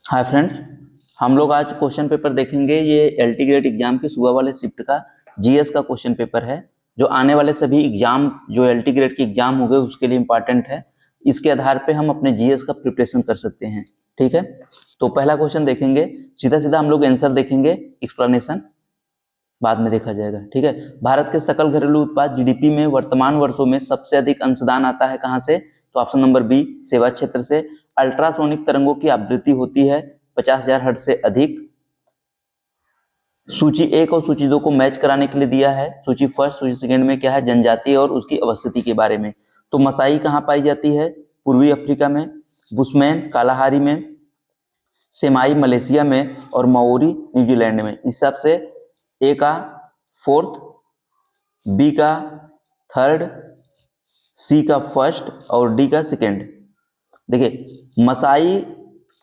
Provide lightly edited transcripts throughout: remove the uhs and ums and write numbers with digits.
Hi friends, हम लोग आज क्वेश्चन पेपर देखेंगे। ये एलटी ग्रेड एग्जाम के सुबह वाले शिफ्ट का जीएस का क्वेश्चन पेपर है, जो आने वाले सभी एग्जाम जो एलटी ग्रेड के एग्जाम हो गए उसके लिए इम्पॉर्टेंट है। इसके आधार पे हम अपने जीएस का प्रिपरेशन कर सकते हैं। ठीक है, तो पहला क्वेश्चन देखेंगे, सीधा सीधा हम लोग आंसर देखेंगे, एक्सप्लेनेशन बाद में देखा जाएगा। ठीक है, भारत के सकल घरेलू उत्पाद जीडीपी में वर्तमान वर्षों में सबसे अधिक अंशदान आता है कहां से? तो ऑप्शन नंबर बी, सेवा क्षेत्र से। अल्ट्रासोनिक तरंगों की आवृत्ति होती है 50,000 हर्ट्ज से अधिक। सूची 1 और सूची 2 को मैच कराने के लिए दिया है। सूची फर्स्ट सूची सेकंड में क्या है? जनजाति और उसकी अवस्थिति के बारे में। तो मसाई कहाँ पाई जाती है? पूर्वी अफ्रीका में। बुशमैन कालाहारी में। सेमाई मलेशिया में। और माओरी न्यूजीलैंड में। इस हिसाब से ए का फोर्थ, बी का थर्ड, सी का फर्स्ट और डी का सेकेंड। देखिए, मसाई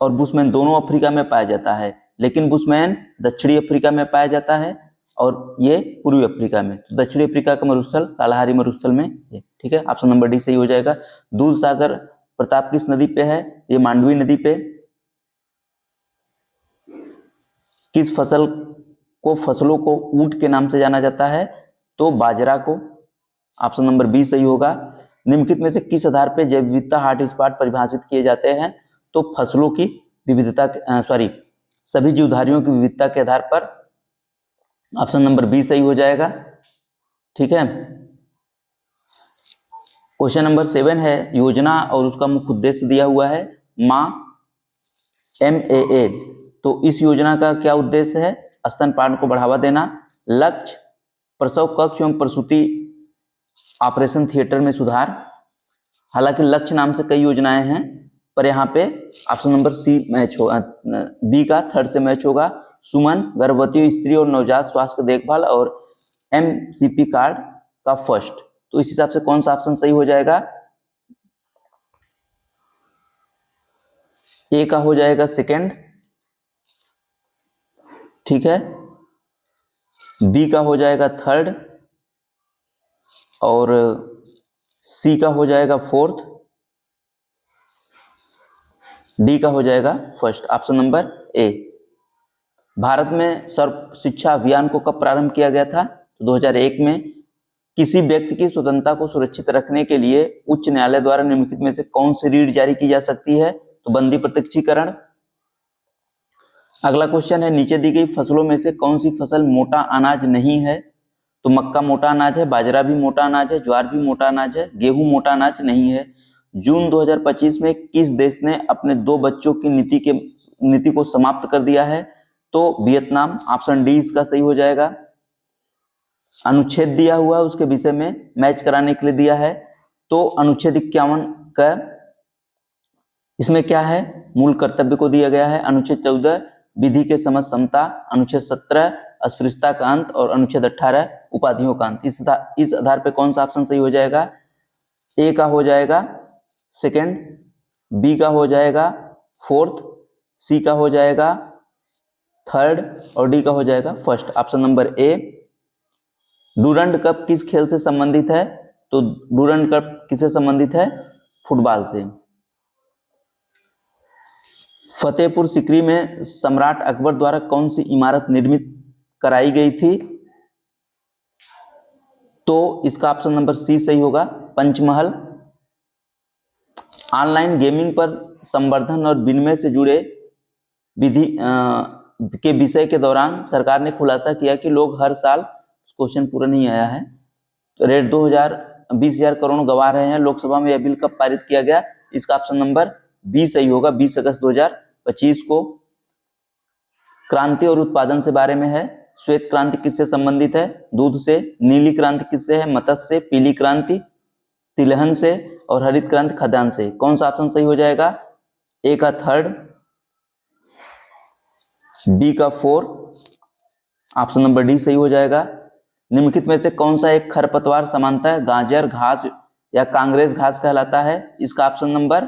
और बुशमैन दोनों अफ्रीका में पाया जाता है, लेकिन बुशमैन दक्षिणी अफ्रीका में पाया जाता है और ये पूर्वी अफ्रीका में। तो दक्षिणी अफ्रीका का मरुस्थल कालाहारी मरुस्थल में ये। ठीक है, ऑप्शन नंबर डी सही हो जाएगा। दूध सागर प्रताप किस नदी पे है? ये मांडवी नदी पे। किस फसलों को ऊंट के नाम से जाना जाता है? तो बाजरा को। ऑप्शन नंबर बी सही होगा। निम्नलिखित में से किस आधार पर जैव विविधता हॉटस्पॉट परिभाषित किए जाते हैं? तो फसलों की विविधता, सभी जीवधारियों की विविधता के आधार पर। ऑप्शन नंबर बी सही हो जाएगा। ठीक है, क्वेश्चन नंबर 7 है, योजना और उसका मुख्य उद्देश्य दिया हुआ है मां MAA। तो इस योजना का क्या उद्देश्य है? स्तनपान को बढ़ावा देना। लक्ष्य प्रसव कक्ष एवं प्रसूति ऑपरेशन थिएटर में सुधार। हालांकि लक्ष्य नाम से कई योजनाएं हैं, पर यहाँ पे ऑप्शन नंबर सी मैच होगा, बी का थर्ड से मैच होगा। सुमन गर्भवती स्त्री और नवजात स्वास्थ्य देखभाल और MCP कार्ड का फर्स्ट। तो इस हिसाब से कौन सा ऑप्शन सही हो जाएगा? ए का हो जाएगा सेकेंड। ठीक है, बी का हो जाएगा थर्ड और सी का हो जाएगा फोर्थ, डी का हो जाएगा first. Option number A. Bharat में सर्व शिक्षा अभियान को कब प्रारंभ किया गया था? तो 2001 में। किसी व्यक्ति की स्वतंत्रता को सुरक्षित रखने के लिए उच्च न्यायालय द्वारा निम्नलिखित में से कौन सी रीट जारी की जा सकती है? तो बंदी प्रत्यक्षीकरण। अगला क्वेश्चन है, नीचे दी गई फसलों में से कौन सी फसल मोटा अनाज नहीं है? तो मक्का मोटा अनाज है, बाजरा भी मोटा अनाज है, ज्वार भी मोटा अनाज है, गेहूं मोटा अनाज नहीं है। जून 2025 में किस देश ने अपने 2 बच्चों की नीति को समाप्त कर दिया है? तो वियतनाम। ऑप्शन डी इसका सही हो जाएगा। अनुच्छेद दिया हुआ है, उसके विषय में मैच कराने के लिए दिया है। तो अनुच्छेद 51 का इसमें क्या है? मूल कर्तव्य को दिया गया है। अनुच्छेद 14 विधि के समझ समता। अनुच्छेद 17 अस्पृश्यता का अंत और अनुच्छेद 18 उपाधियों का अंत। इस आधार पे कौन सा ऑप्शन सही हो जाएगा? ए का हो जाएगा सेकेंड, बी का हो जाएगा फोर्थ, सी का हो जाएगा थर्ड और डी का हो जाएगा first. Option number A. Durand cup किस खेल से संबंधित है? तो डूरंड कप किससे संबंधित है? फुटबॉल से। फतेहपुर सिकरी में सम्राट अकबर द्वारा कौन सी इमारत निर्मित कराई गई थी? तो इसका ऑप्शन नंबर सी सही होगा, पंचमहल। ऑनलाइन गेमिंग पर संवर्धन और विनिमय से जुड़े विधि के विषय के दौरान सरकार ने खुलासा किया कि लोग हर साल, क्वेश्चन पूरा नहीं आया है, तो रेट 20,000 करोड़ गंवा रहे हैं। लोकसभा में यह बिल कब पारित किया गया? इसका ऑप्शन नंबर बी सही होगा, 20 अगस्त 2025 को। क्रांति और उत्पादन से बारे में है। श्वेत क्रांति किससे संबंधित है? दूध से। नीली क्रांति किससे है? मत्स्य से। पीली क्रांति तिलहन से और हरित क्रांति खाद्यान्न से। कौन सा ऑप्शन सही हो जाएगा? ए का थर्ड, बी का फोर, ऑप्शन नंबर डी सही हो जाएगा। निम्नलिखित में से कौन सा एक खरपतवार सामान्यतः गाजर घास या कांग्रेस घास कहलाता है? इसका ऑप्शन नंबर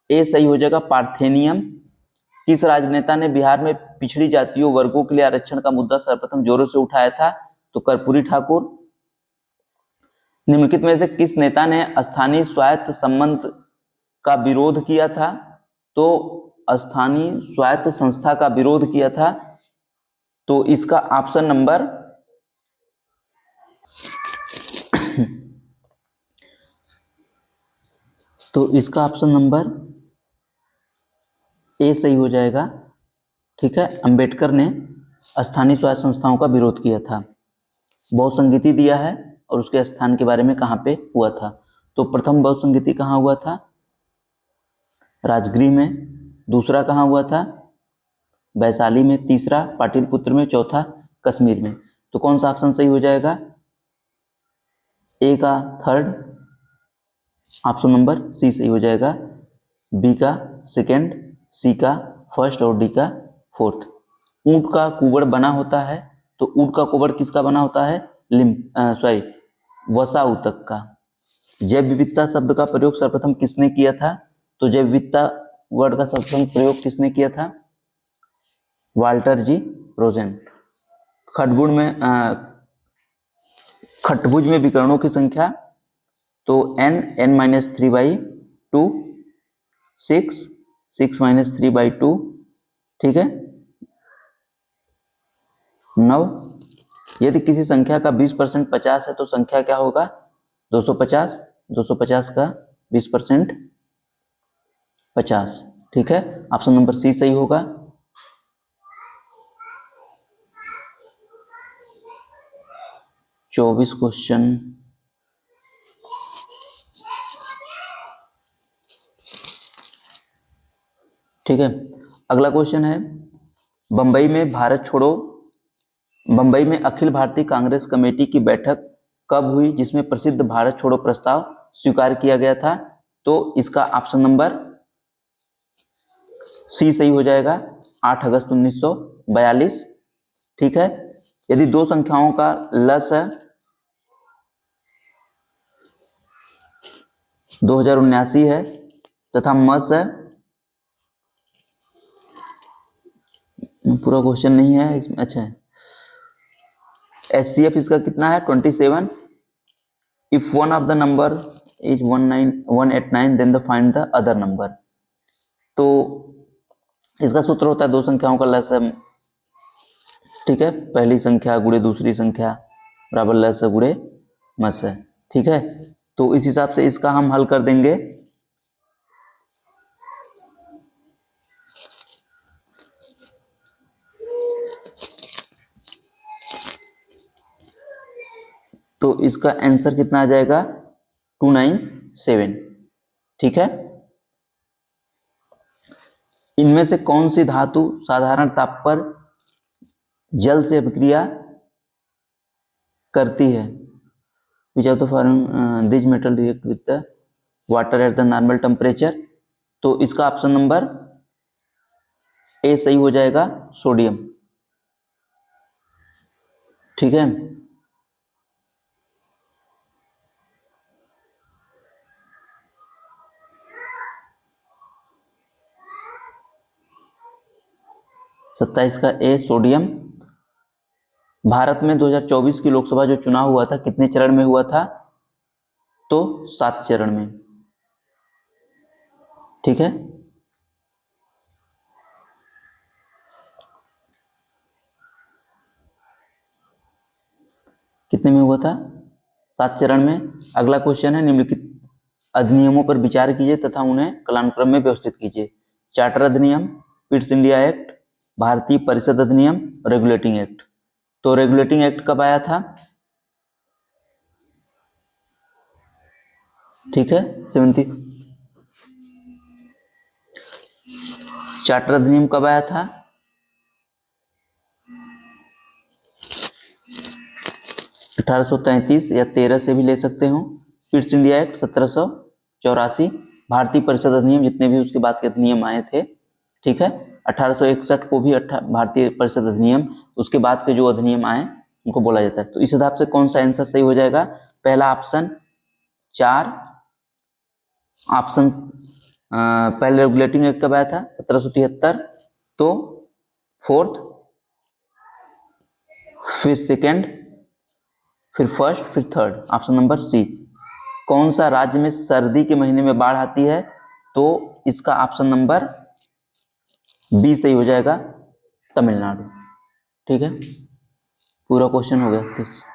ए सही हो जाएगा, पार्थेनियम। किस राजनेता ने बिहार में पिछड़ी जातियों वर्गों के लिए आरक्षण का मुद्दा सर्वप्रथम जोरों से उठाया था? तो कर्पूरी ठाकुर। निम्नलिखित में से किस नेता ने स्थानीय स्वायत्त संबंध का विरोध किया था? तो स्थानीय स्वायत्त संस्था का विरोध किया था? तो इसका ऑप्शन नंबर तो इसका ऑप्शन नंबर ए सही हो जाएगा। ठीक है, अंबेडकर ने स्थानीय स्वायत्त संस्थाओं का विरोध किया था। बहुसंगीति दिया है और उसके स्थान के बारे में कहाँ पे हुआ था। तो प्रथम बहुसंगीति कहाँ हुआ था? राजगृह में। दूसरा कहाँ हुआ था? वैशाली में। तीसरा पाटलिपुत्र में। चौथा कश्मीर में। तो कौन सा ऑप्शन सही हो जाएगा? ए का थर्ड, ऑप्शन नंबर सी सही हो जाएगा। बी का सेकेंड, सी का फर्स्ट और डी का फोर्थ। ऊंट का कुबड़ बना होता है, तो ऊंट का कुबड़ किसका बना होता है? वसा ऊतक का। जैव विविधता शब्द का प्रयोग सर्वप्रथम किसने किया था? तो जैव विविधता वर्ड का सर्वप्रथम प्रयोग किसने किया था? वाल्टर जी रोजेन। खट्टभुज में विकर्णों की संख्या? तो n-3/2, 6-3/2, ठीक है, 9। यदि किसी संख्या का 20% 50 है तो संख्या क्या होगा? 250। 250 का 20% 50। ठीक है, ऑप्शन नंबर सी सही होगा। चौबीस क्वेश्चन। ठीक है, अगला क्वेश्चन है, बंबई में अखिल भारतीय कांग्रेस कमेटी की बैठक कब हुई जिसमें प्रसिद्ध भारत छोड़ो प्रस्ताव स्वीकार किया गया था? तो इसका ऑप्शन नंबर सी सही हो जाएगा, 8 अगस्त 1942। ठीक है, यदि दो संख्याओं का लस है 2079 है तथा मस है, पूरा क्वेश्चन नहीं है इसमें, अच्छा है, HCF इसका कितना है? 27। If one of the number is 189 then the find the other number. तो इसका सूत्र होता है दो संख्याओं का लसम, ठीक है, पहली संख्या गुणे दूसरी संख्या बराबर लस गुणे मस है। ठीक है, तो इस हिसाब से इसका हम हल कर देंगे। तो इसका आंसर कितना आ जाएगा? 297। ठीक है, इनमें से कौन सी धातु साधारण ताप पर जल से अभिक्रिया करती है? Which of the following this metal react with the water at the normal temperature? तो इसका ऑप्शन नंबर ए सही हो जाएगा, सोडियम। ठीक है, सत्ताईस का ए सोडियम। भारत में 2024 की लोकसभा जो चुनाव हुआ था कितने चरण में हुआ था? तो 7 चरण में। ठीक है, कितने में हुआ था? 7 चरण में। अगला क्वेश्चन है, निम्नलिखित अधिनियमों पर विचार कीजिए तथा उन्हें कालानुक्रम में व्यवस्थित कीजिए। चार्टर अधिनियम, पिट्स इंडिया एक्ट, भारतीय परिषद अधिनियम, रेगुलेटिंग एक्ट। तो रेगुलेटिंग एक्ट कब आया था? ठीक है, 70। चार्टर अधिनियम कब आया था? 1833 या 13 से भी ले सकते हो। Pitt's India act 1784। भारतीय परिषद अधिनियम जितने भी उसके बाद के अधिनियम आए थे, ठीक है, 1861 को भी भारतीय परिषद अधिनियम, उसके बाद के जो अधिनियम आए उनको बोला जाता है। तो इस हिसाब से कौन सा आंसर सही हो जाएगा? पहला ऑप्शन 4 ऑप्शन। पहले रेगुलेटिंग एक्ट कब आया था? 1773। तो फोर्थ, फिर सेकेंड, फिर फर्स्ट, फिर थर्ड, ऑप्शन नंबर सी। कौन सा राज्य में सर्दी के महीने में बाढ़ आती है? तो इसका ऑप्शन नंबर बी सही हो जाएगा, तमिलनाडु। ठीक है, पूरा क्वेश्चन हो गया 31।